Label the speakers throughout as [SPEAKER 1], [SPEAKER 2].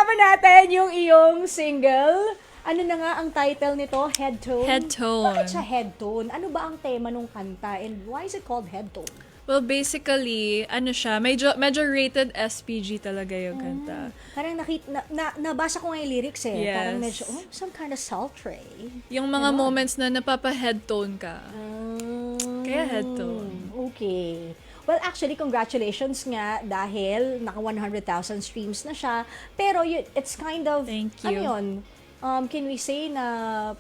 [SPEAKER 1] Pag-usapan natin yung iyong single. Ano na nga ang title nito? Head Tone?
[SPEAKER 2] Head Tone.
[SPEAKER 1] Bakit siya Head Tone? Ano ba ang tema nung kanta? And why is it called Head Tone?
[SPEAKER 2] Well, basically, ano siya, medyo rated SPG talaga yung kanta.
[SPEAKER 1] Parang nabasa ko nga yung lyrics eh.
[SPEAKER 2] Yes.
[SPEAKER 1] Parang medyo, some kind of sultry.
[SPEAKER 2] Yung mga moments na napapa-head tone ka. Kaya head tone.
[SPEAKER 1] Okay. Well, actually, congratulations nga dahil naka 100,000 streams na siya. Pero it's kind of,
[SPEAKER 2] Thank
[SPEAKER 1] ano
[SPEAKER 2] you.
[SPEAKER 1] yun, can we say na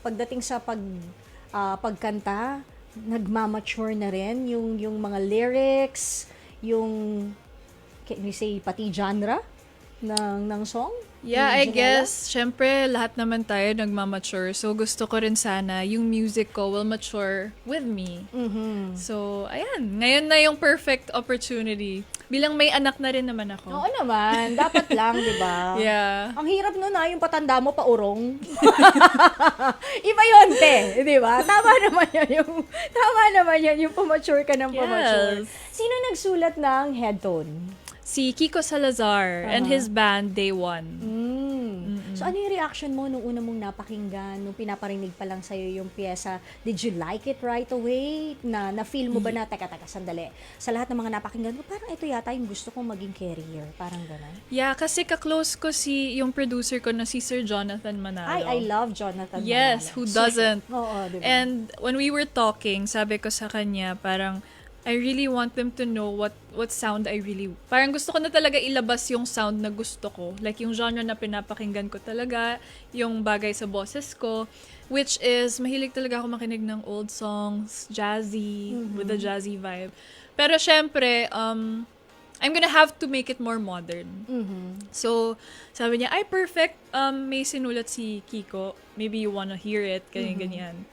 [SPEAKER 1] pagdating sa pagkanta, nagmamature na rin yung mga lyrics, yung, can we say, pati genre ng song?
[SPEAKER 2] Yeah,
[SPEAKER 1] Yung
[SPEAKER 2] I
[SPEAKER 1] genre?
[SPEAKER 2] guess, syempre, lahat naman tayo nagmamature. So, gusto ko rin sana yung music ko will mature with me.
[SPEAKER 1] Mhm.
[SPEAKER 2] So, ayan. Ngayon na yung perfect opportunity. Bilang may anak na rin naman ako.
[SPEAKER 1] Oo naman, dapat lang, di ba?
[SPEAKER 2] Yeah.
[SPEAKER 1] Ang hirap nun yung patanda mo pa urong. Iba yun, te. Di ba? Tama naman yan yung pumature ka ng pumature.
[SPEAKER 2] Yes.
[SPEAKER 1] Sino nagsulat ng Head Tone?
[SPEAKER 2] Si Kiko Salazar and his band, Day One.
[SPEAKER 1] So, ano yung reaction mo nung una mong napakinggan, nung pinaparinig pa lang sa'yo yung pyesa? Did you like it right away? Na-feel mo ba na, teka, sandali. Sa lahat ng mga napakinggan mo, parang ito yata yung gusto kong maging career. Parang gano'n.
[SPEAKER 2] Yeah, kasi ka-close ko yung producer ko na si Sir Jonathan Manalo.
[SPEAKER 1] I love Jonathan
[SPEAKER 2] Yes,
[SPEAKER 1] Manalo.
[SPEAKER 2] who doesn't?
[SPEAKER 1] Oo, di ba?
[SPEAKER 2] And when we were talking, sabi ko sa kanya, parang, I really want them to know what sound I really... Parang gusto ko na talaga ilabas yung sound na gusto ko. Like yung genre na pinapakinggan ko talaga, yung bagay sa boses ko, which is, mahilig talaga ako makinig ng old songs, jazzy, with a jazzy vibe. Pero syempre, I'm gonna have to make it more modern. So, sabi niya, ay, perfect. May sinulat si Kiko. Maybe you wanna hear it, ganyan.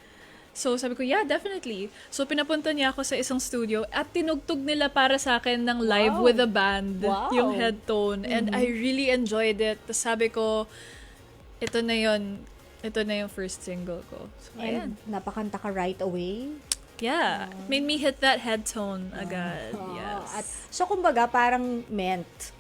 [SPEAKER 2] So, sabi ko, yeah, definitely. So, pinapunta niya ako sa isang studio at tinugtog nila para sa akin ng live with a band,
[SPEAKER 1] Wow.
[SPEAKER 2] yung Head Tone. And I really enjoyed it. Tapos sabi ko, ito na yung first single ko. So, ayan.
[SPEAKER 1] And napakanta ka right away.
[SPEAKER 2] Yeah. Made me hit that head tone agad. Yes.
[SPEAKER 1] At, so, kumbaga, parang meant.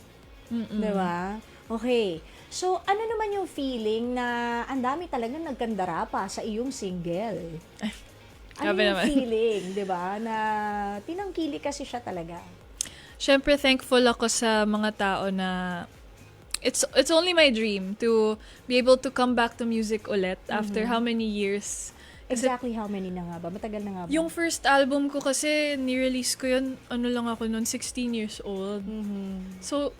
[SPEAKER 1] Diba? Okay. So, ano naman yung feeling na ang dami talagang nagkandara pa sa iyong single? Ano
[SPEAKER 2] Grabe
[SPEAKER 1] yung
[SPEAKER 2] naman.
[SPEAKER 1] feeling, diba? Na tinangkili kasi siya talaga.
[SPEAKER 2] Syempre, thankful ako sa mga tao na it's only my dream to be able to come back to music ulit after how many years. Kasi
[SPEAKER 1] Exactly how many na nga ba? Matagal na nga ba?
[SPEAKER 2] yung first album ko kasi, ni-release ko yun, ano lang ako noon, 16 years old. So,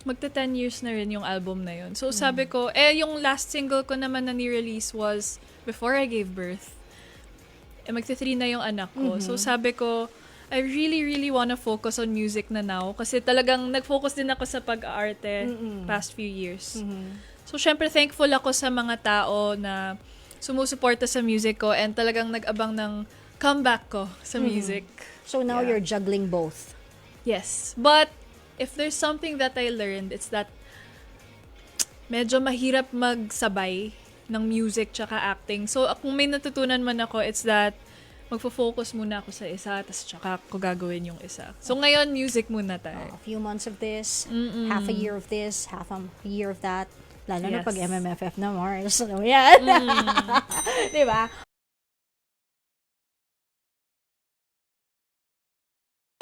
[SPEAKER 2] magta 10 years na rin yung album na yun. So, sabi ko, yung last single ko naman na ni-release was Before I Gave Birth. Magta 3 na yung anak ko. So, sabi ko, I really, really wanna focus on music na now. Kasi talagang nag-focus din ako sa pag-aarte past few years. So, syempre, thankful ako sa mga tao na sumusuporta sa music ko and talagang nag-abang ng comeback ko sa music.
[SPEAKER 1] So, now
[SPEAKER 2] Yeah.
[SPEAKER 1] you're juggling both.
[SPEAKER 2] Yes. But, if there's something that I learned, it's that medyo mahirap magsabay ng music tsaka acting. So, kung may natutunan man ako, it's that magfo-focus muna ako sa isa, tas tsaka ko gagawin yung isa. So, ngayon, music muna tayo.
[SPEAKER 1] A few months of this, half a year of this, half a year of that. Lalo na
[SPEAKER 2] Yes.
[SPEAKER 1] pag MMFF na Mars. Ano yan? Diba?